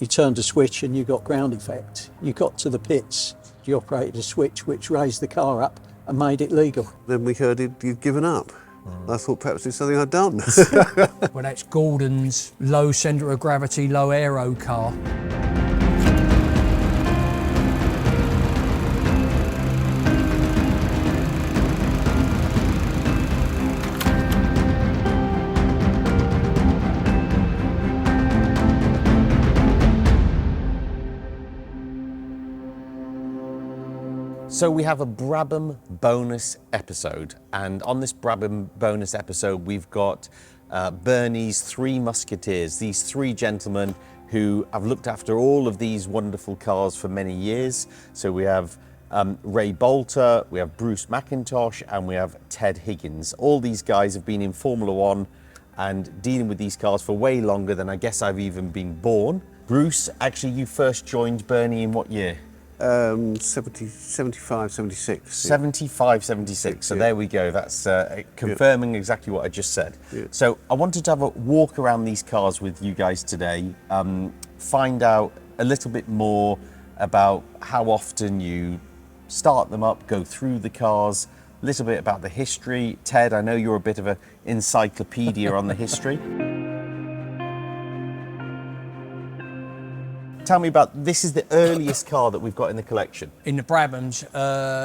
You turned a switch and you got ground effect. You got to the pits, you operated a switch which raised the car up and made it legal. Then we heard you'd given up. I thought perhaps it's something I'd done. Well, that's Gordon's low centre of gravity, low aero car. So we have a Brabham bonus episode, and on this Brabham bonus episode we've got Bernie's three Musketeers, these three gentlemen who have looked after all of these wonderful cars for many years. So we have Ray Bolter, we have Bruce McIntosh, and we have Ted Higgins. All these guys have been in Formula One and dealing with these cars for way longer than I guess I've even been born. Bruce, actually you first joined Bernie in what year? 75, 76. 75, 76. So yeah. There we go. That's confirming exactly what I just said. Yeah. So I wanted to have a walk around these cars with you guys today, find out a little bit more about how often you start them up, go through the cars, a little bit about the history. Ted, I know you're a bit of an encyclopedia on the history. Tell me about, this is the earliest car that we've got in the collection. In the Brabhams,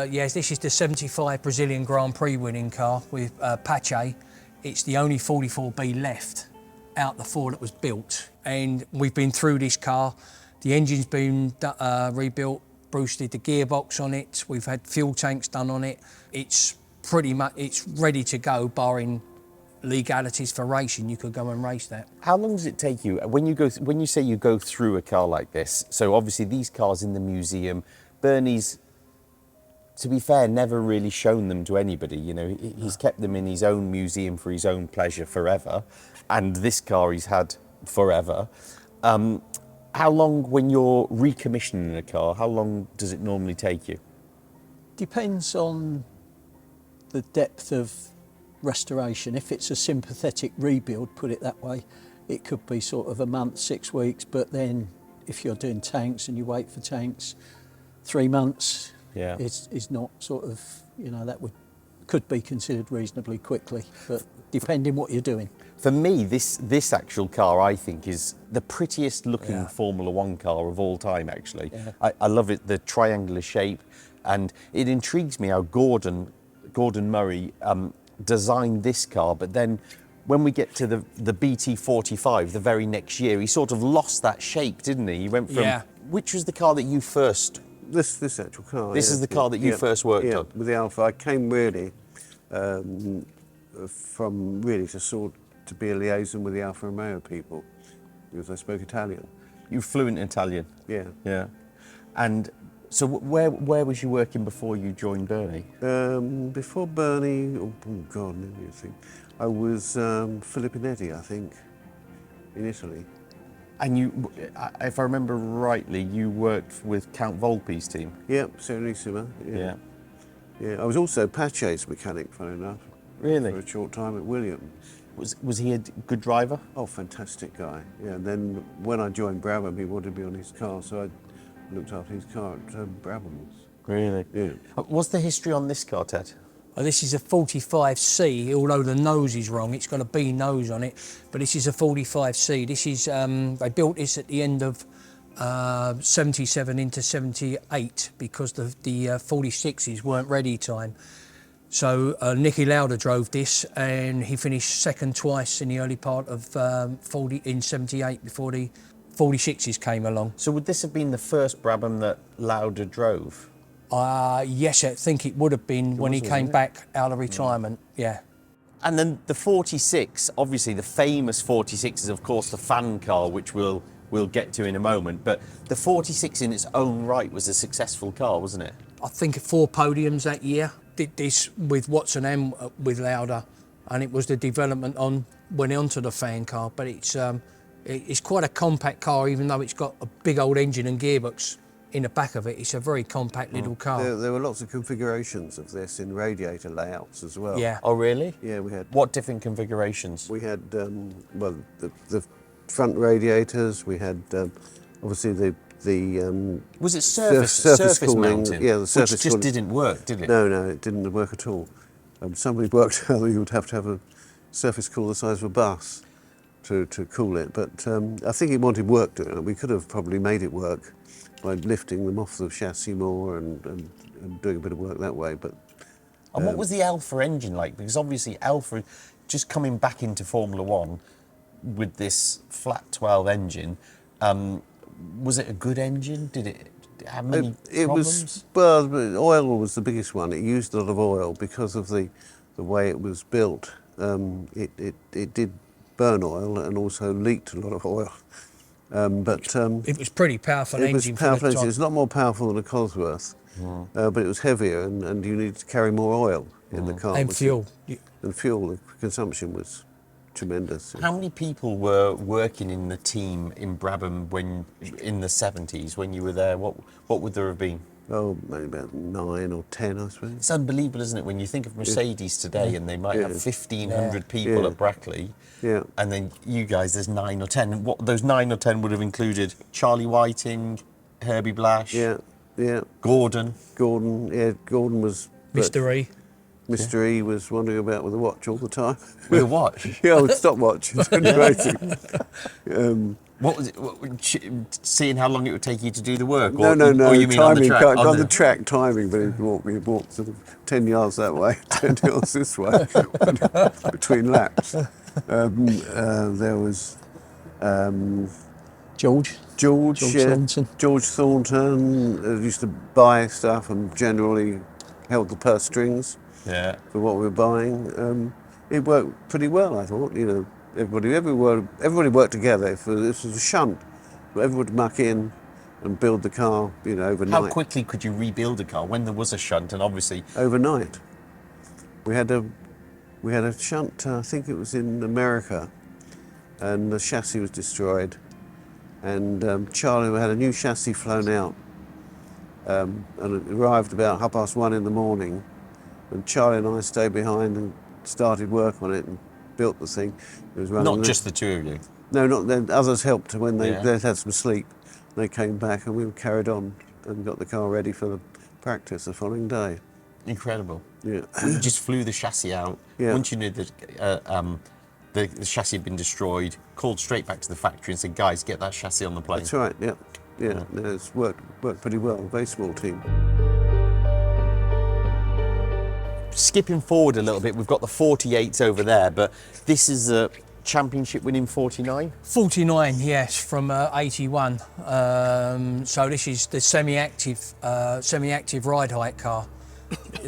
yes, this is the 75 Brazilian Grand Prix winning car with Pache. It's the only 44B left out the four that was built. And we've been through this car. The engine's been rebuilt. Bruce did the gearbox on it. We've had fuel tanks done on it. It's pretty much, it's ready to go, barring legalities for racing. You could go and race that. How long does it take you when you say you go through a car like this? So obviously these cars in the museum, Bernie's, to be fair, never really shown them to anybody. You know, he's kept them in his own museum for his own pleasure forever, and this car he's had forever. How long, when you're recommissioning a car, how long does it normally take you? Depends on the depth of restoration. If it's a sympathetic rebuild, put it that way, it could be sort of a month, 6 weeks, but then if you're doing tanks and you wait for tanks, 3 months is not sort of, you know, that could be considered reasonably quickly, but depending what you're doing. For me, this actual car, I think, is the prettiest looking Formula One car of all time, actually. Yeah. I love it, the triangular shape, and it intrigues me how Gordon Murray designed this car, but then when we get to the BT45 the very next year, he sort of lost that shape, didn't he? He went from, which was the car that you first... This actual car. This is the car that you first worked on? With the Alpha. I came really from really to be a liaison with the Alfa Romeo people, because I spoke Italian. You fluent in Italian? Yeah. Yeah. And so where was you working before you joined Bernie? Before Bernie, oh God, let me think. I was Filippinetti, I think, in Italy. And you, if I remember rightly, you worked with Count Volpi's team? Yep, Serenissima. Yeah. Yeah, I was also Pache's mechanic, funny enough. Really? For a short time at Williams. Was he a good driver? Oh, fantastic guy. Yeah, and then when I joined Brabham, he wanted me on his car, so I looked after his car at Brabhams. Really? Yeah. What's the history on this car, Ted? Well, this is a 45C, although the nose is wrong. It's got a B nose on it, but this is a 45C. This is, they built this at the end of 77 into 78 because the 46s weren't ready time. So Nicky Lauda drove this, and he finished second twice in the early part of 78 before the 46s came along. So would this have been the first Brabham that Lauda drove? Yes, I think it would have been when he came back out of retirement, yeah. And then the 46, obviously the famous 46 is of course the fan car, which we'll get to in a moment, but the 46 in its own right was a successful car, wasn't it? I think 4 podiums that year. Did this with Watson and with Lauda, and it was the development went onto the fan car, but it's quite a compact car, even though it's got a big old engine and gearbox in the back of it. It's a very compact little car. There were lots of configurations of this in radiator layouts as well. Yeah. Oh, really? Yeah, we had... What different configurations? We had, well, the front radiators, we had obviously the Was it surface surface cooling, mounting? yeah, the surface which just cooling. didn't work, did it? No, it didn't work at all. Somebody worked out that you would have to have a surface cooler the size of a bus to cool it, but I think it wanted work doing it. We could have probably made it work by lifting them off the chassis more and doing a bit of work that way. But And what was the Alpha engine like? Because obviously Alpha, just coming back into Formula One with this flat 12 engine, was it a good engine? Did it have many it problems? oil was the biggest one. It used a lot of oil because of the way it was built. It did burn oil and also leaked a lot of oil. It was pretty powerful It was engine powerful for the engine. time. It's a lot more powerful than a Cosworth, but it was heavier and you needed to carry more oil in the car. And fuel. And fuel, the consumption was tremendous. How many people were working in the team in Brabham in the 70s when you were there? What would there have been? Oh, maybe about 9 or 10, I suppose. It's unbelievable, isn't it, when you think of Mercedes today and they might have 1,500 people Yeah. at Brackley, Yeah. and then you guys, there's 9 or 10. And what those 9 or 10 would have included Charlie Whiting, Herbie Blash, Yeah. Gordon. Gordon was... Mr. E. Mr. E was wandering about with a watch all the time. With a watch. Yeah, with stopwatch. It's crazy. What was it? Seeing how long it would take you to do the work? No. Or you mean on the timing, track? on the track timing, but he walked sort of 10 yards that way, 10 yards this way, between laps. There was George Thornton. George Thornton used to buy stuff and generally held the purse strings Yeah. for what we were buying. It worked pretty well, I thought. You know, everybody worked together. If this was a shunt, everyone would muck in and build the car, you know, overnight. How quickly could you rebuild a car when there was a shunt? And obviously, Overnight. We had a shunt, I think it was in America, and the chassis was destroyed. And Charlie had a new chassis flown out, and it arrived about 1:30 in the morning. And Charlie and I stayed behind and started work on it and built the thing. It was running. not just the two of you. No, not then. Others helped when they Yeah. they'd had some sleep. They came back and we carried on and got the car ready for the practice the following day. Incredible. Yeah. You just flew the chassis out. Yeah. Once you knew that the chassis had been destroyed, called straight back to the factory and said, guys, get that chassis on the plane. That's right. Yeah. No, it's worked pretty well. Very small team. Skipping forward a little bit, we've got the 48s over there, but this is a championship winning 49. 49, yes, from 81. So this is the semi-active ride height car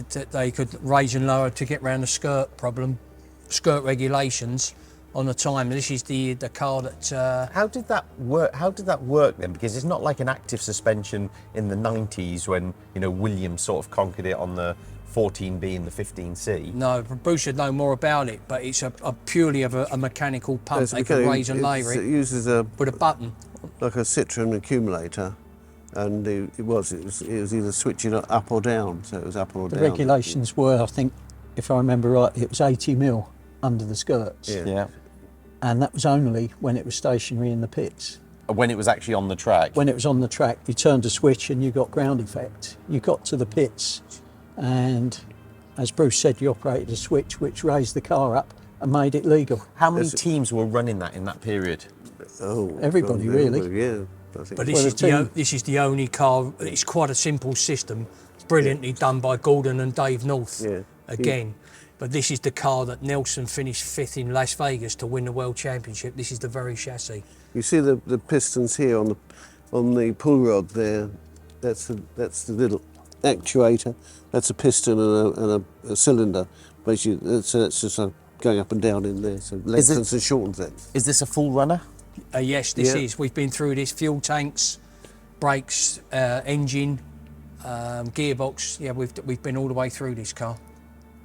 that they could raise and lower to get around the skirt regulations on the time. This is the car that. How did that work? How did that work then? Because it's not like an active suspension in the 90s when Williams sort of conquered it on the 14B and the 15C. No, Bruce should know more about it, but it's a purely of a mechanical pump. They can raise and lower It it uses with a button. like a Citroen accumulator, and it was either switching it up or down, so it was up or The down. regulations were, I think, if I remember right, it was 80 mil under the skirts. Yeah. And that was only when it was stationary in the pits. When it was actually on the track. When it was on the track, you turned a switch and you got ground effect. You got to the pits, and as Bruce said, you operated a switch which raised the car up and made it legal. How many teams were running that in that period? Oh, Everybody, God, really. Yeah. I think But Well, this is the only car. It's quite a simple system. It's brilliantly done by Gordon and Dave North. Yeah. Again. But this is the car that Nelson finished 5th in Las Vegas to win the World Championship. This is the very chassis. You see the pistons here on the pull rod there. That's the little actuator. That's a piston and a cylinder. Basically, that's just going up and down in there. So lengthens and shortens it. Is this a full runner? Yes, this Yeah. is. We've been through this. Fuel tanks, brakes, engine, gearbox. Yeah, we've been all the way through this car.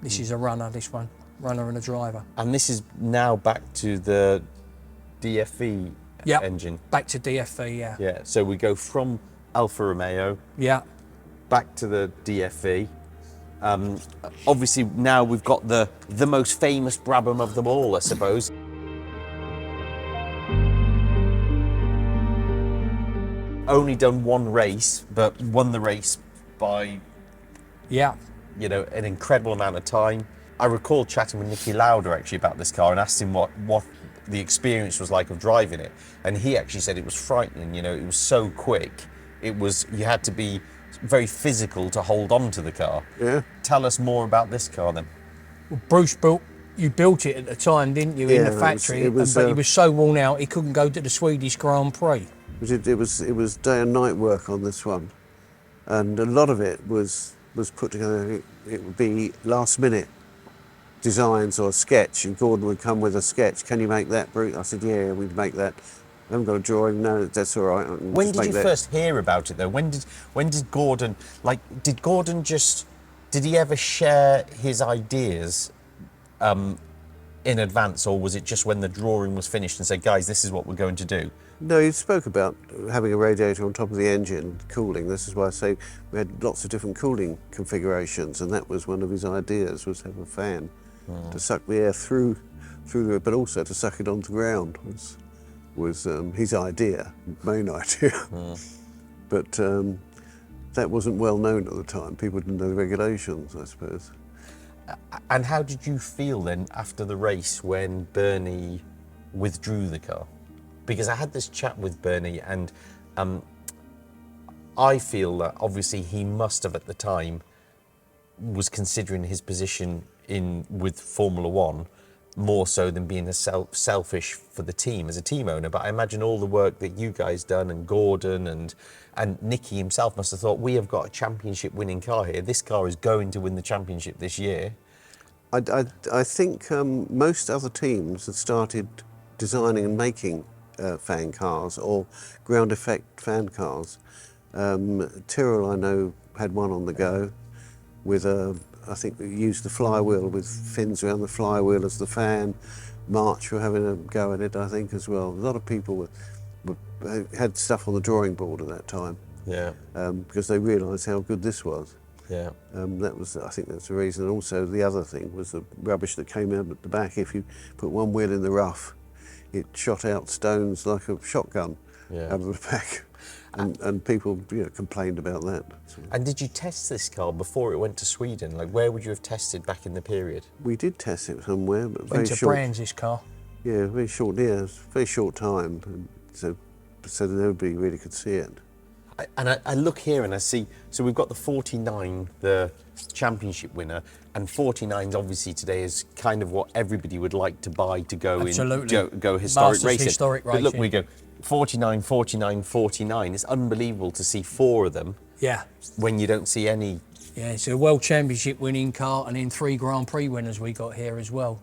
This is a runner, this one. Runner and a driver. And this is now back to the DFV Yep. engine. Back to DFV, yeah. Yeah, so we go from Alfa Romeo Yeah. back to the DFV. Obviously now we've got the most famous Brabham of them all, I suppose. only done one race, but won the race by, Yeah. you know, an incredible amount of time. I recall chatting with Nicky Lauder actually about this car and asked him what the experience was like of driving it, and he actually said it was frightening. You know, it was so quick. You had to be very physical to hold on to the car. Yeah. Tell us more about this car then. Well, you built it at the time, didn't you, in Yeah, the factory? it was, but he was so worn out he couldn't go to the Swedish Grand Prix. It was day and night work on this one, and a lot of it was put together. It would be last minute designs or a sketch, and Gordon would come with a sketch. Can you make that, Bruce? I said, yeah, we'd make that. I haven't got a drawing. No, that's all right. When did you first hear about it though? When did Gordon, did he ever share his ideas in advance, or was it just when the drawing was finished and said, guys, this is what we're going to do? No, he spoke about having a radiator on top of the engine, cooling. This is why I say we had lots of different cooling configurations, and that was one of his ideas, was to have a fan to suck the air through it, but also to suck it onto the ground was his idea, main idea. But that wasn't well known at the time. People didn't know the regulations, I suppose. And how did you feel then after the race when Bernie withdrew the car? Because I had this chat with Bernie, and I feel that obviously he must have at the time was considering his position with Formula One more so than being selfish for the team as a team owner. But I imagine all the work that you guys done, and Gordon and Nicky himself must have thought, we have got a championship winning car here. This car is going to win the championship this year. I think most other teams had started designing and making fan cars or ground effect fan cars. Tyrrell, I know, had one on the go with I think we used the flywheel with fins around the flywheel as the fan. March were having a go at it, I think, as well. A lot of people had stuff on the drawing board at that time. Yeah. Because they realised how good this was. Yeah. I think that's the reason. And also the other thing was the rubbish that came out at the back. If you put one wheel in the rough, it shot out stones like a shotgun out of the back. And people complained about that. So. And did you test this car before it went to Sweden? Like, where would you have tested back in the period? We did test it somewhere, but Went to short. Brands, this car. Yeah, very short. Yeah, very short time, and so that nobody really could see it. I look here and I see. So we've got the 49, the championship winner, and 49 obviously today is kind of what everybody would like to buy to go go historic Masters racing. historic But look, racing. we go 49, 49, 49. It's unbelievable to see 4 of them. Yeah. When you don't see any. Yeah, it's a World Championship winning car, and then 3 Grand Prix winners we got here as well.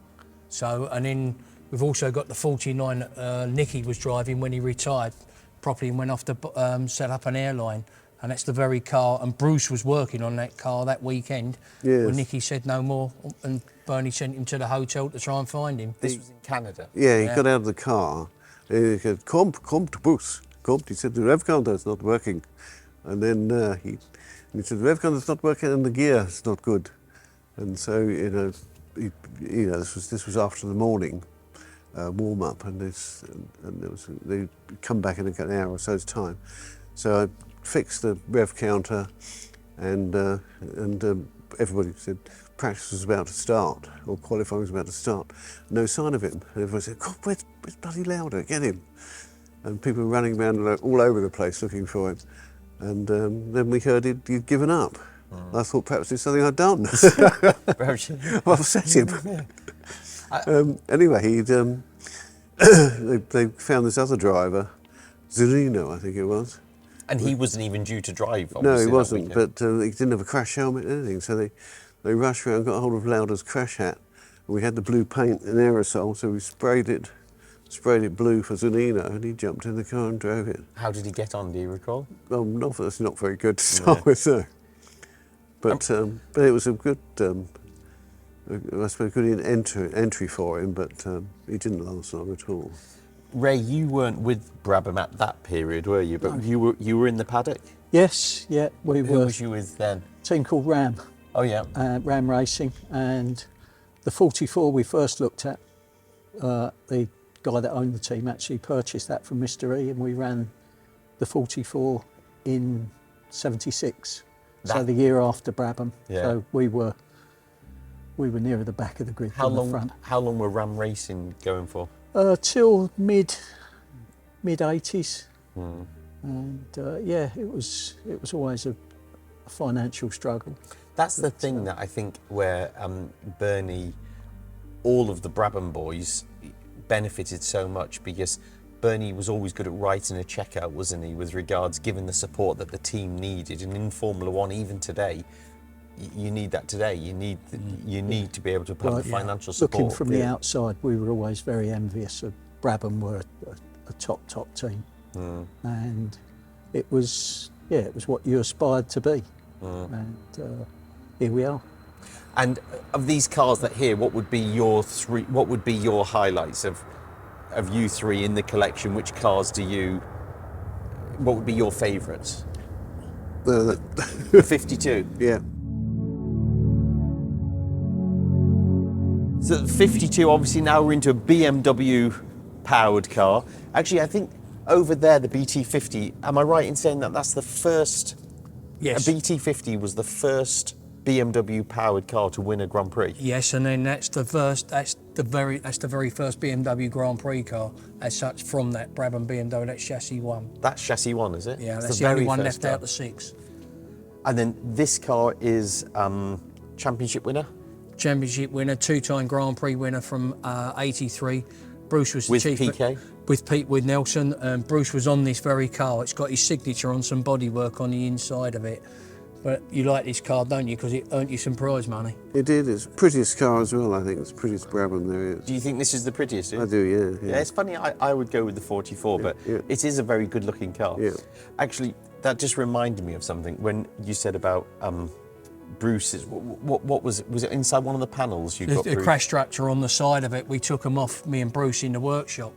So, and then we've also got the 49 Nicky was driving when he retired properly and went off to set up an airline. And that's the very car, and Bruce was working on that car that weekend when Nicky said no more, and Bernie sent him to the hotel to try and find him. This was in Canada. Yeah, he got out of the car. He said, come to Bruce. Come. He said, the rev counter is not working. And then he said, the rev counter is not working and the gear is not good. And so, this was after the morning warm up, and they come back in an hour or so's time. So I fixed the rev counter, and everybody said practice was about to start, or qualifying was about to start. No sign of him. And everyone said, God, where's bloody Lauder? Get him. And people were running around all over the place looking for him. And then we heard he'd given up. I thought perhaps it's something I'd done. I've upset him. Anyway, they found this other driver, Zerino, I think it was. And he wasn't even due to drive, No, obviously. he wasn't, but he didn't have a crash helmet or anything, so they rushed around and got hold of Lauder's crash hat. And we had the blue paint and aerosol, so we sprayed it blue for Zunino, and he jumped in the car and drove it. How did he get on, do you recall? Well, that's not very good to start with, though. But it was a good, I suppose, good entry for him, but he didn't last long at all. Ray, you weren't with Brabham at that period, were you? But No. you were in the paddock? Yes, yeah, we Who were was you with then? a team called Ram, Oh, yeah. Ram Racing, and the 44 we first looked at, the guy that owned the team actually purchased that from Mr. E, and we ran the 44 in 76, so That- the year after Brabham. Yeah. So we were nearer the back of the grid than the front. How long were Ram racing going for? Till mid 80s, and yeah, it was always a financial struggle. That's the thing that I think where Bernie, all of the Brabham boys benefited so much, because Bernie was always good at writing a check out, wasn't he, with regards giving the support that the team needed. And in Formula One, even today, you need that today. You need to be able to have the financial support. Looking from the outside, we were always very envious of Brabham. Were a top team, and it was what you aspired to be, and here we are. And of these cars that here, what would be your highlights of you three in the collection? Which cars what would be your favourites? 52. Yeah. So 52, obviously now we're into a BMW powered car. Actually, I think over there, the BT50, am I right in saying that that's the first? Yes. A BT50 was the first BMW powered car to win a Grand Prix. Yes, and then that's the very first BMW Grand Prix car as such from that Brabham BMW. That's chassis 1. That's chassis 1, is it? Yeah, It's that's the only very one first left car. out the 6. And then this car is championship winner Championship winner, 2-time Grand Prix winner from 83. Bruce was the with chief PK. with Nelson. Bruce was on this very car. It's got his signature on some bodywork on the inside of it. But you like this car, don't you? Because it earned you some prize money. It did. It's the prettiest car as well, I think. It's the prettiest Brabham there is. Do you think this is the prettiest? I do, yeah. Yeah, it's funny. I would go with the 44, but yeah. it is a very good-looking car. Yeah. Actually, that just reminded me of something when you said about Bruce's. What was it inside one of the panels? You got The Bruce? crash structure on the side of it, we took them off, me and Bruce, in the workshop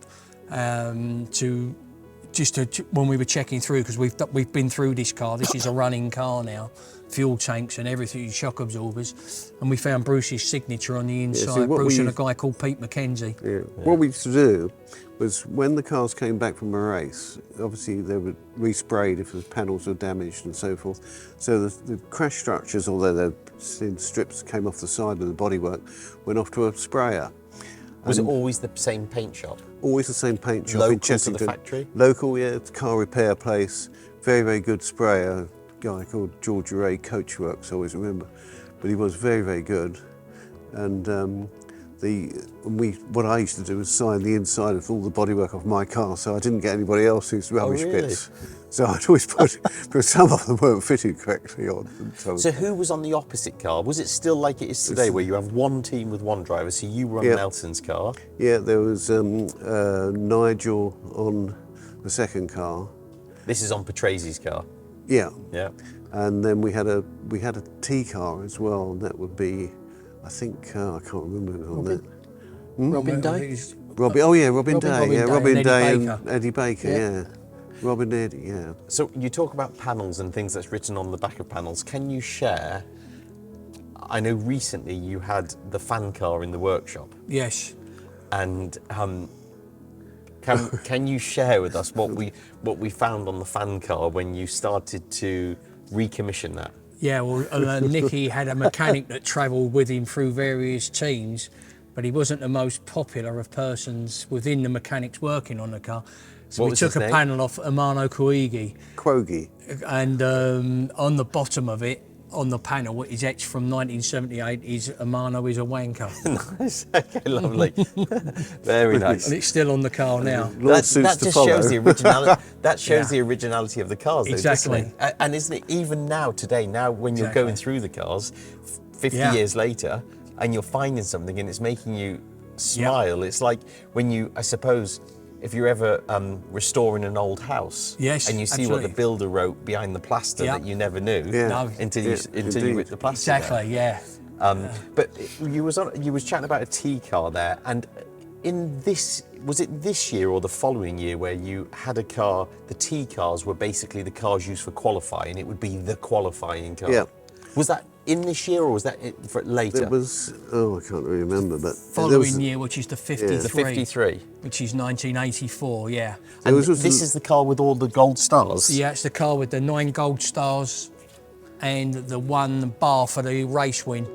when we were checking through, because we've been through this car. This is a running car now, fuel tanks and everything, shock absorbers, and we found Bruce's signature on the inside. see, what Bruce we and a used- guy called Pete McKenzie. Yeah. What we used to do was when the cars came back from a race, obviously they were resprayed if the panels were damaged and so forth. So the crash structures, although the thin strips came off the side of the bodywork, went off to a sprayer. Was it always the same paint shop? Always the same paint shop Local in to the Chessington. factory? Local, yeah, it's a car repair place. Very, very good sprayer. A guy called George Ray, Coachworks, I always remember. But he was very, very good. And what I used to do was sign the inside of all the bodywork of my car, so I didn't get anybody else's rubbish really? bits. So I'd always put, because some of them weren't fitted correctly on. So who was on the opposite car? Was it still like it is today, where you have one team with one driver? So you were on Yeah. Nelson's car. Yeah, there was Nigel on the second car. This is on Patrese car. Yeah. Yeah. And then we had a T car as well, and that would be, I think, I can't remember on that. Robin Day. Robin Day, Robin Day Eddie and Eddie Baker, yeah. Robin Eddie, yeah. So you talk about panels and things that's written on the back of panels. Can you share? I know recently you had the fan car in the workshop, Yes. and can you share with us what we found on the fan car when you started to recommission that? Yeah, well, Nicky had a mechanic that travelled with him through various teams, but he wasn't the most popular of persons within the mechanics working on the car. So What we was took his a name? panel off Amano Koigi, Quogie. and on the bottom of it, on the panel, it is etched from 1978, is Amano is a wanker. Nice. Okay, lovely. Very nice. And it's still on the car now. Lawsuits that to just follow. shows the originality. That shows Yeah. the originality of the cars, though, Exactly. doesn't it? And isn't it even now, today, now when you're Exactly. going through the cars, 50 Yeah. years later, and you're finding something and it's making you smile. It's like when you, I suppose, if you're ever restoring an old house, Yes, and you see what the absolutely. builder wrote behind the plaster Yeah. that you never knew Yeah. No. until Yeah, you indeed. rip the plaster down. Exactly, yeah. But you was chatting about a T car there, and was it this year or the following year where you had a car? The T cars were basically the cars used for qualifying. It would be the qualifying car. Yeah. Was that in this year or was that for later? It was, I can't really remember, but Following year, which is the 53. The 53. Which is 1984, yeah. And this is the car with all the gold stars? Yeah, it's the car with the 9 gold stars and the 1 bar for the race win.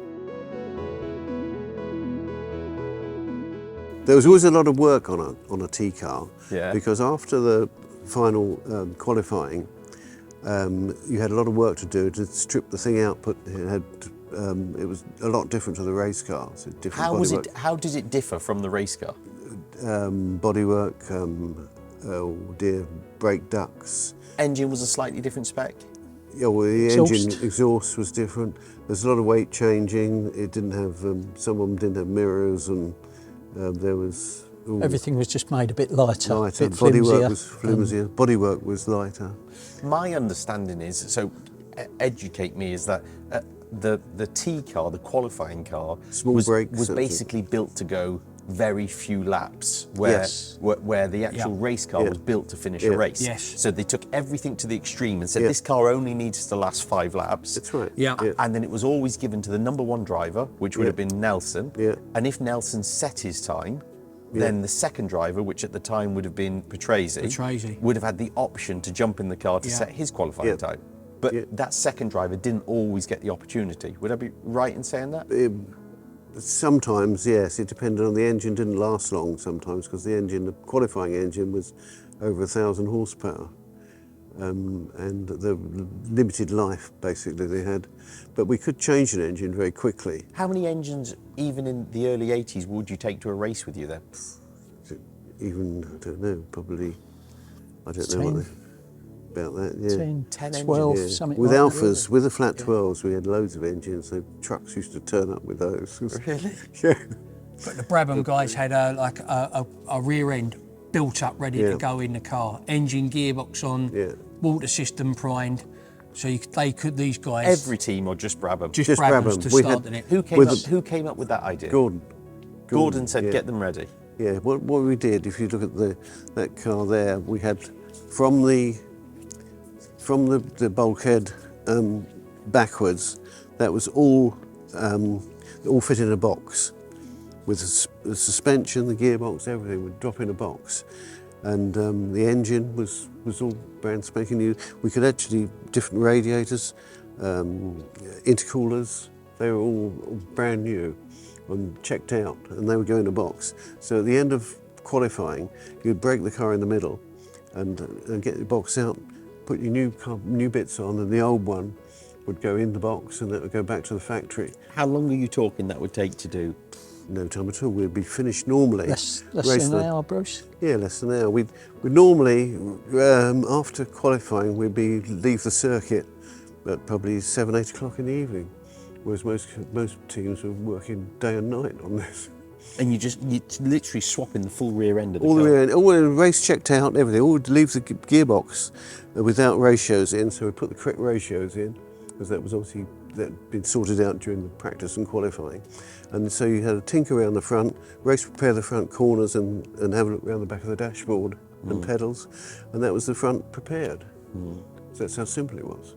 There was always a lot of work on a T car, Yeah. because after the final qualifying, you had a lot of work to do to strip the thing out. It was a lot different to the race cars. How did it differ from the race car? Bodywork, brake ducts. Engine was a slightly different spec? Yeah, well, the Exhaust. engine exhaust was different. There's a lot of weight changing. It didn't have, some of them didn't have mirrors, and there was... Everything was just made a bit lighter, lighter. a bit flimsier. Bodywork was flimsier. Bodywork was lighter. My understanding is, so educate me, is that the T car, the qualifying car, Small was brakes, actually. basically built to go very few laps, where Yes. where the actual race car Yeah. was built to finish Yeah. a race. Yes. So they took everything to the extreme and said Yeah. this car only needs to last 5 laps. That's right. Yeah. And then it was always given to the number 1 driver, which would Yeah. have been Nelson. Yeah. And if Nelson set his time, then the second driver, which at the time would have been Patrese, would have had the option to jump in the car to Yeah. set his qualifying Yeah. time. But Yeah. that second driver didn't always get the opportunity. Would I be right in saying that? Sometimes, yes, it depended on the engine. Didn't last long sometimes because the qualifying engine was over 1,000 horsepower, and the limited life basically they had. But we could change an engine very quickly. How many engines, even in the early 80s, would you take to a race with you then? Even, I don't know, probably, I don't 10. know what about that. Yeah. 10, 10 12, Yeah. something With like Alphas, with the flat 12s, we had loads of engines, so trucks used to turn up with those. Really? Yeah. But the Brabham guys had a rear end built up, ready Yeah. to go in the car. Engine, gearbox on, Yeah. water system primed. So these guys, Every team or just Brabham? just just Brabhams Brabham. to We start had- in it. Who came, with up, the- who came up with that idea? Gordon. Gordon said, yeah. get them ready. Yeah, what we did, if you look at that car there, we had from the bulkhead backwards, that was all fit in a box with the suspension, the gearbox, everything would drop in a box, and the engine was all brand spanking new. We could actually different radiators, intercoolers, they were all brand new and checked out, and they would go in a box. So at the end of qualifying, you'd break the car in the middle and get the box out, put your new bits on, and the old one would go in the box, and it would go back to the factory. How long are you talking that would take to do? No time at all. We'd be finished normally. Less race than an the- hour, Bruce. Yeah, less than an hour. We'd normally, after qualifying, we'd leave the circuit at probably 7, 8 o'clock in the evening, whereas most teams were working day and night on this. And you're literally swapping the full rear end of the All car. the way in, all the race checked out, everything. All would leave the gearbox without ratios in, so we put the correct ratios in, because that was obviously that been sorted out during the practice and qualifying. And so you had a tinker around the front, race prepare the front corners, and have a look around the back of the dashboard and pedals, and that was the front prepared. So that's how simple it was.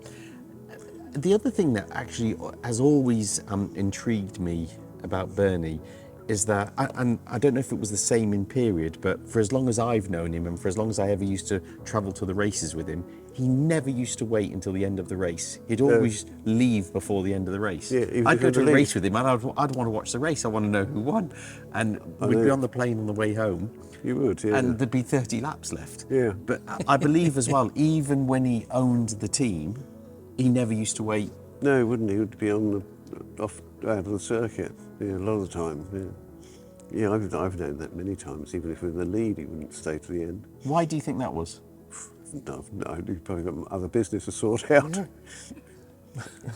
The other thing that actually has always intrigued me about Bernie is that, and I don't know if it was the same in period, but for as long as I've known him and for as long as I ever used to travel to the races with him, he never used to wait until the end of the race. He'd always leave before the end of the race. Yeah, even I'd if go he to a had to race with him and I'd want to watch the race. I want to know who won. And we'd be know. on the plane on the way home You would, yeah. and there'd be 30 laps left. Yeah. But I believe as well, even when he owned the team, he never used to wait. No, he wouldn't. He would be out of the circuit, a lot of the time. Yeah. Yeah, I've known that many times. Even if we're in the lead, he wouldn't stay to the end. Why do you think that was? No, he's probably got other business to sort out.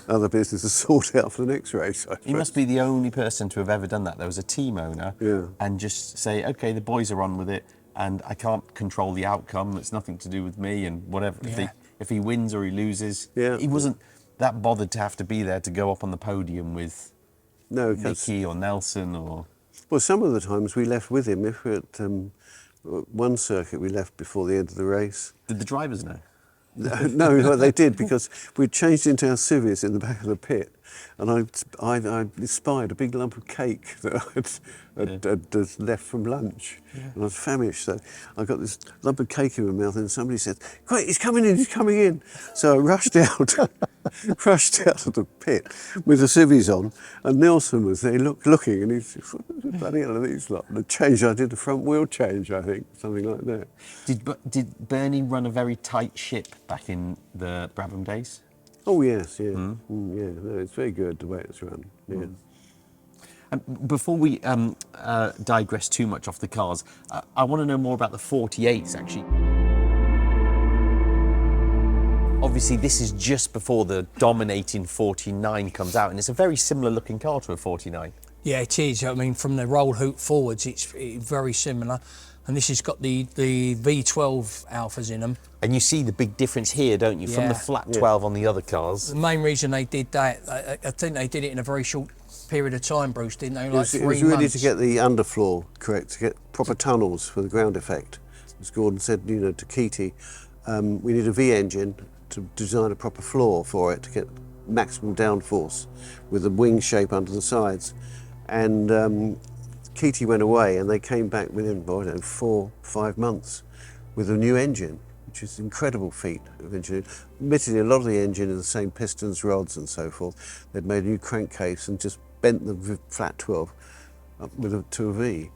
Other business to sort out for the next race. I He suppose. must be the only person to have ever done that. There was a team owner and just say, okay, the boys are on with it and I can't control the outcome. It's nothing to do with me and whatever. Yeah. If he wins or he loses, Yeah. he wasn't that bothered to have to be there to go up on the podium with No, 'cause- Nicky or Nelson or... well, some of the times we left with him. If we're at one circuit, we left before the end of the race. Did the drivers know? No, they did, because we'd changed into our civvies in the back of the pit, and I espied a big lump of cake that I'd left from lunch, and I was famished. So I got this lump of cake in my mouth, and somebody said, "Quick, he's coming in! He's coming in!" So I rushed out, rushed out of the pit with the civvies on, and Nelson was there looking, and he's bloody hell, these lot. The change I did, the front wheel change, I think, something like that. Did Bernie run a very tight ship back in the Brabham days? Oh yes, yeah, yeah. No, it's very good the way it's run. Yeah. Before we digress too much off the cars, I want to know more about the 48s actually. Obviously, this is just before the dominating 49 comes out, and it's a very similar looking car to a 49. Yeah, it is. I mean, from the roll hoop forwards, it's very similar. And this has got the V12 alphas in them. And you see the big difference here, don't you, from the flat 12 on the other cars? The main reason they did that, I think they did it in a very short period of time, Bruce, didn't they? Like 3 months. It was really to get the underfloor correct, to get proper tunnels for the ground effect. As Gordon said, you know, to Keaty, we need a V engine to design a proper floor for it to get maximum downforce with the wing shape under the sides. And Keaty went away, and they came back within 4-5 months with a new engine, which is an incredible feat of engineering. Admittedly, a lot of the engine is the same pistons, rods, and so forth. They'd made a new crankcase and just bent the flat 12 up to a V.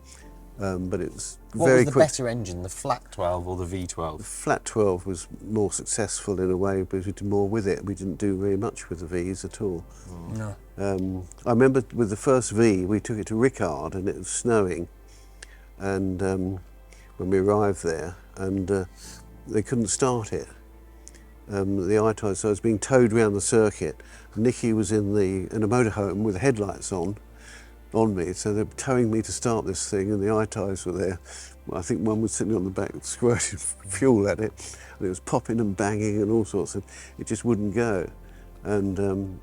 But it was very quick. What was the better engine, the flat 12 or the V12? The flat 12 was more successful in a way, but we did more with it. We didn't do very much with the Vs at all. No. I remember with the first V, we took it to Rickard, and it was snowing, and when we arrived there, and they couldn't start it. The eye-tie, so I was being towed around the circuit. Nicky was in a motorhome with headlights on me, so they're towing me to start this thing, and the eye-ties were there. I think one was sitting on the back squirting fuel at it, and it was popping and banging and all sorts, and it just wouldn't go. And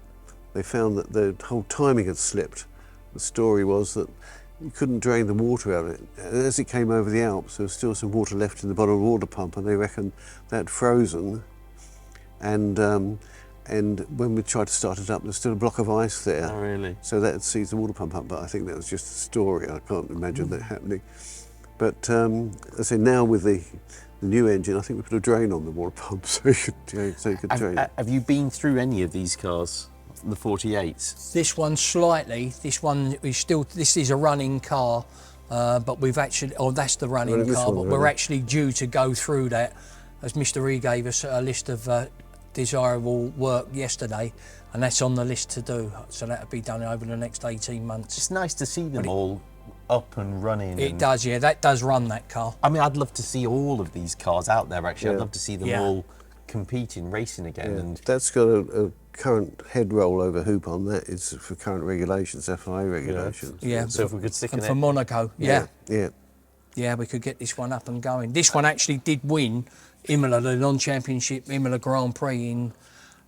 they found that the whole timing had slipped. The story was that you couldn't drain the water out of it. As it came over the Alps, there was still some water left in the bottom of the water pump, and they reckoned that had frozen. And when we tried to start it up, there's still a block of ice there. Oh, really? So that had seized the water pump up, but I think that was just a story. I can't imagine that happening. But I say now with the new engine, I think we put a drain on the water pump so you could drain it. Have you been through any of these cars, the 48s? This one slightly. This one is still. This is a running car, but we've actually. Oh, that's the running car. But we're actually due to go through that, as Mr. E gave us a list of desirable work yesterday, and that's on the list to do. So that'll be done over the next 18 months. It's nice to see them all up and running. It does, yeah. That does run, that car. I mean, I'd love to see all of these cars out there. Actually, I'd love to see them all competing, racing again. Yeah. And that's got a current head rollover hoop on that. It's for current regulations, FIA regulations. Yeah. So if we could stick and in for Monaco, yeah, we could get this one up and going. This one actually did win Imola, the non-championship Imola Grand Prix in,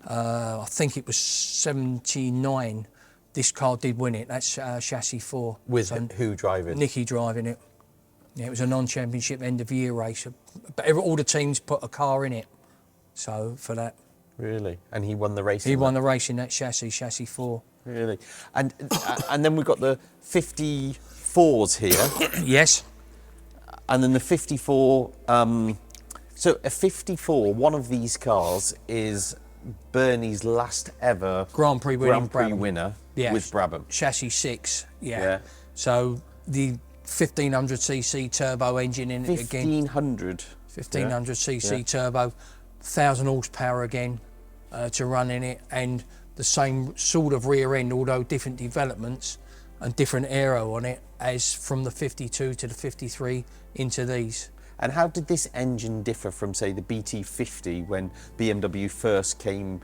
I think it was 79. This car did win it. That's chassis 4. With who driving? Nicky driving it. Yeah, it was a non-championship end-of-year race. But all the teams put a car in it. So for that. Really? And he won the race? He won the race in that chassis 4. Really? And then we've got the 54s here. Yes. And then the 54... so a 54, one of these cars is Bernie's last ever Grand Prix winner with Brabham. Chassis 6, yeah. So the 1500cc turbo engine in it again. 1500cc turbo, 1,000 horsepower again to run in it, and the same sort of rear end, although different developments and different aero on it as from the 52 to the 53 into these. And how did this engine differ from, say, the BT50 when BMW first came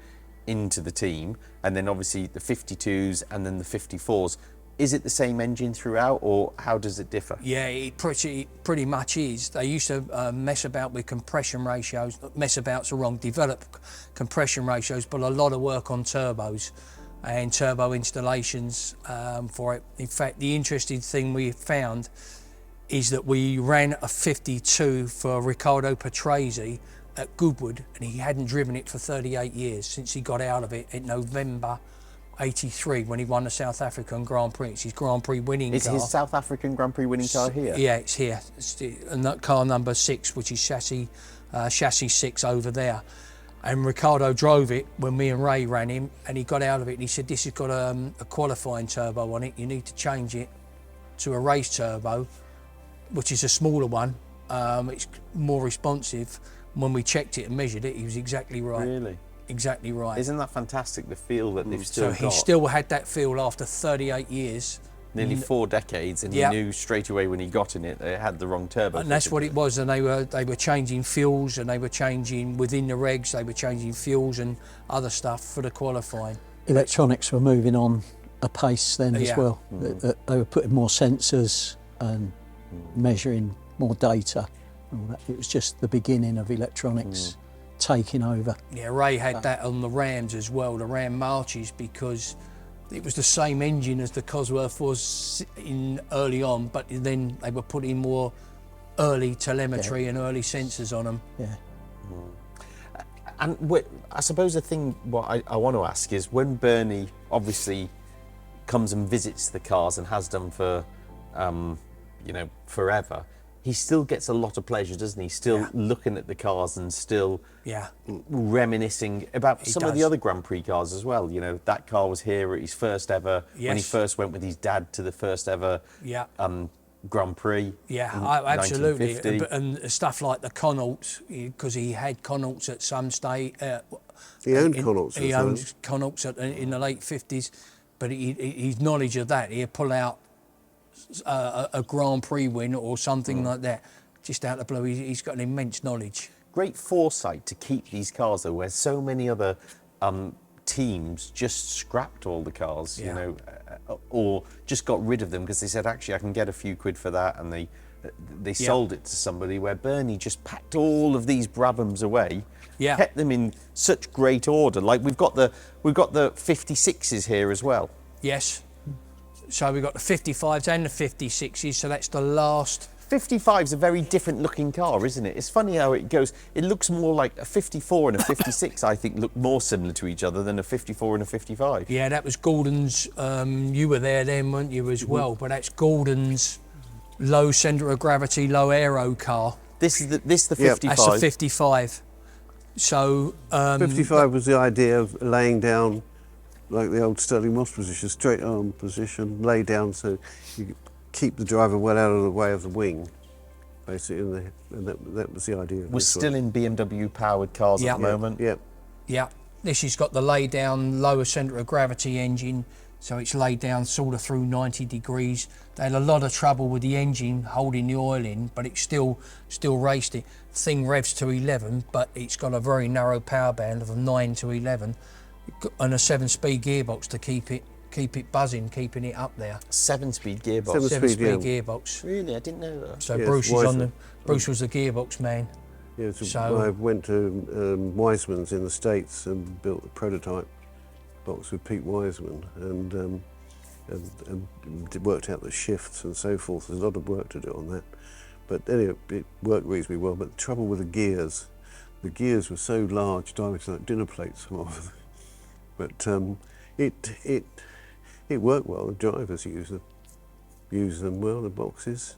into the team, and then obviously the 52s and then the 54s? Is it the same engine throughout, or how does it differ? Yeah, it pretty much is. They used to mess about with compression ratios. Mess about's the wrong, develop compression ratios, but a lot of work on turbos and turbo installations for it. In fact, the interesting thing we found is that we ran a 52 for Riccardo Patrese at Goodwood, and he hadn't driven it for 38 years since he got out of it in November, '83 when he won the South African Grand Prix. It's his Grand Prix winning Is car. his South African Grand Prix winning car here? Yeah, it's here. And that car number 6, which is chassis 6 over there. And Ricardo drove it when me and Ray ran him, and he got out of it and he said, this has got a qualifying turbo on it. You need to change it to a race turbo, which is a smaller one. It's more responsive. When we checked it and measured it, he was exactly right. Really? Exactly right. Isn't that fantastic, the feel that they've still So got? he still had that feel after 38 years. Nearly 4 decades, and he knew straight away when he got in it, they had the wrong turbo. And that's what it was, and they were changing fuels, and they were changing within the regs, they were changing fuels and other stuff for the qualifying. Electronics were moving on apace then as Yeah. well. They were putting more sensors and measuring more data. And all that. It was just the beginning of electronics taking over. Yeah, Ray had that on the Rams as well, the Ram Marches, because it was the same engine as the Cosworth was in early on, but then they were putting more early telemetry and early sensors on them. Yeah. And I suppose the thing what I want to ask is, when Bernie obviously comes and visits the cars and has done for, forever, he still gets a lot of pleasure, doesn't he? Still looking at the cars and still reminiscing about some of the other Grand Prix cars as well. You know, that car was here at his first ever, when he first went with his dad to the first ever Grand Prix. Yeah, in absolutely. 1950. And stuff like the Connaughts, because he had Connaughts at some stage. He owned Connaughts. He owned Connaughts in the late 50s, but his knowledge of that, he'd pull out a Grand Prix win or something like that, just out of the blue. He's got an immense knowledge. Great foresight to keep these cars, though, where so many other teams just scrapped all the cars, you know, or just got rid of them because they said, actually, I can get a few quid for that, and they sold it to somebody. Where Bernie just packed all of these Brabhams away, kept them in such great order. Like we've got the 56s here as well. Yes. So we've got the 55s and the 56s, so that's the last. 55's a very different looking car, isn't it? It's funny how it goes. It looks more like a 54 and a 56, I think, look more similar to each other than a 54 and a 55. Yeah, that was Gordon's, you were there then, weren't you, as well? But that's Gordon's low centre of gravity, low aero car. This is the 55. That's a 55. So 55 was the idea of laying down like the old Stirling Moss position, straight arm position, lay down so you keep the driver well out of the way of the wing, basically, and that was the idea. We're still in BMW powered cars at the moment. Yeah, this has got the lay down lower centre of gravity engine, so it's laid down sort of through 90 degrees. They had a lot of trouble with the engine holding the oil in, but it still raced it. Thing revs to 11, but it's got a very narrow power band of 9 to 11, and a 7-speed gearbox to keep it buzzing, keeping it up there. 7-speed gearbox. 7-speed, gearbox. Really, I didn't know that. So Yes, Bruce was the gearbox man. Yeah, so I went to Wiseman's in the States and built a prototype box with Pete Wiseman, and worked out the shifts and so forth. There's a lot of work to do on that, but anyway, it worked reasonably well. But the trouble with the gears were so large, diameter like dinner plates. But it worked well. The drivers use them well. The boxes.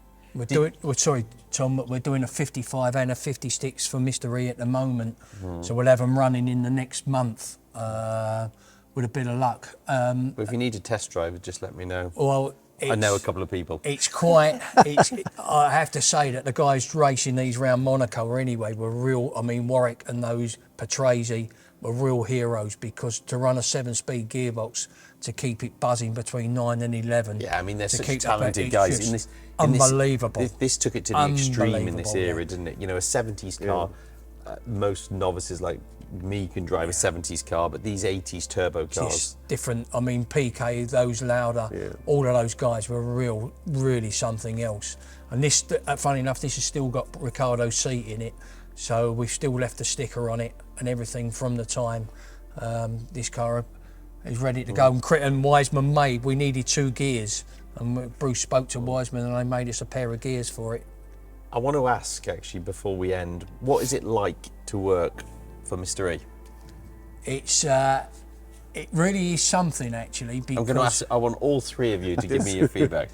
Sorry, Tom, but we're doing a 55 and a 56 for Mr. E at the moment, so we'll have them running in the next month with a bit of luck. But if you need a test drive, just let me know. Well, I know a couple of people. I have to say that the guys racing these around Monaco anyway were real. I mean, Warwick and those Patrese were real heroes, because to run a 7-speed gearbox to keep it buzzing between 9 and 11. Yeah, I mean, they're to such keep talented guys. In this, unbelievable. This took it to the extreme in this era, yeah. didn't it? You know, a 70s car, most novices like me can drive a 70s car, but these 80s turbo cars. It's different. I mean, PK, those Lauda, all of those guys were really something else. And this, funny enough, this has still got Ricardo's seat in it, so we've still left the sticker on it and everything from the time this car is ready to go. And Wiseman we needed 2 gears, and Bruce spoke to Wiseman and they made us a pair of gears for it. I want to ask, actually, before we end, what is it like to work for Mr. E? It's It really is something, actually, I'm going to because ask. I want all three of you to give me your feedback.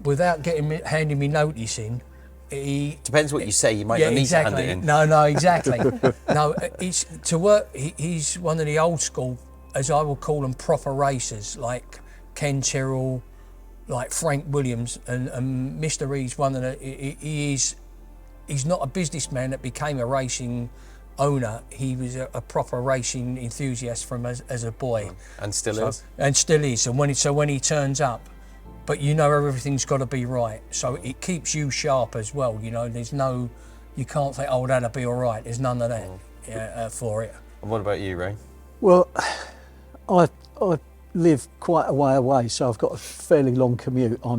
without handing me notice in, he Depends what you say. You might yeah, not need exactly. to hand it in. No, exactly. No, it's to work. He's one of the old school, as I will call them, proper racers, like Ken Tyrrell, like Frank Williams, and Mr. E's one of the. He's not a businessman that became a racing owner. He was a proper racing enthusiast from as a boy, And still is. and still is. And when he turns up, but you know everything's got to be right, so it keeps you sharp as well. You know, there's no, you can't say, oh, that'll be all right. There's none of that for it. And what about you, Ray? Well, I live quite a way away, so I've got a fairly long commute. I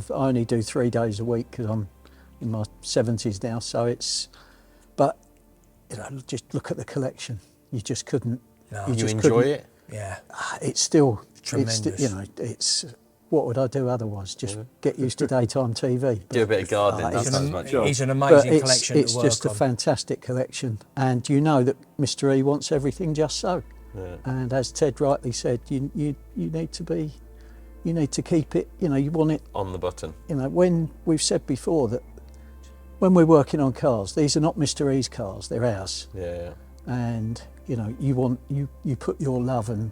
only do 3 days a week because I'm in my 70s now. So but you know, just look at the collection. You just couldn't. No. You just enjoy couldn't. it? Yeah, It's still tremendous. you know, it's. What would I do otherwise? Just get used to daytime TV. Do a bit of gardening. That's it's not as an- much. It's an But amazing collection it's to work just a on. fantastic collection, and you know that Mr. E wants everything just so. Yeah. And as Ted rightly said, you need to keep it. You know, you want it. On the button. You know, when we've said before that when we're working on cars, these are not Mr. E's cars; they're ours. Yeah. And you know, you put your love and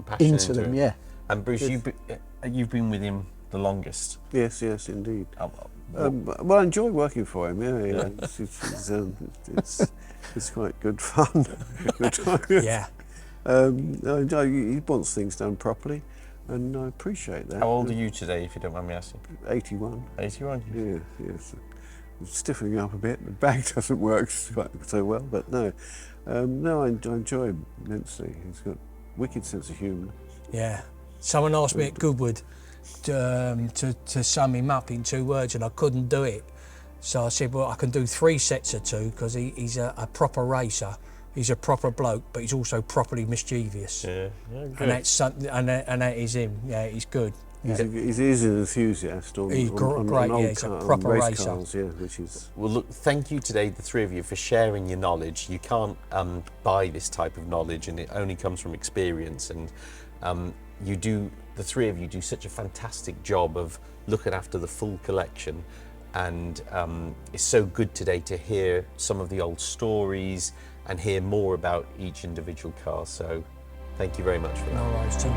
Passion into them. it. Yeah. And Bruce, you've been with him the longest. Yes, indeed. Oh, Well, I enjoy working for him. Yeah. It's quite good fun. Good time. Yeah. He wants things done properly, and I appreciate that. How old are you today, if you don't mind me asking? 81. 81. Yeah, yes. I'm stiffening up a bit. The back doesn't work so well, but no. I enjoy him immensely. He's got a wicked sense of humour. Yeah. Someone asked me at Goodwood to sum him up in 2 words, and I couldn't do it. So I said, well, I can do 3 sets of 2 because he's a proper racer. He's a proper bloke, but he's also properly mischievous. Yeah. Good. And that's something, and that is him. Yeah, he's good. He's an enthusiast on, He's on great, old yeah, he's a car, proper race racer. cars, yeah, which is. Well, look, thank you today, the three of you, for sharing your knowledge. You can't buy this type of knowledge, and it only comes from experience. And the three of you do such a fantastic job of looking after the full collection. And it's so good today to hear some of the old stories and hear more about each individual car. So thank you very much for that. No worries, too.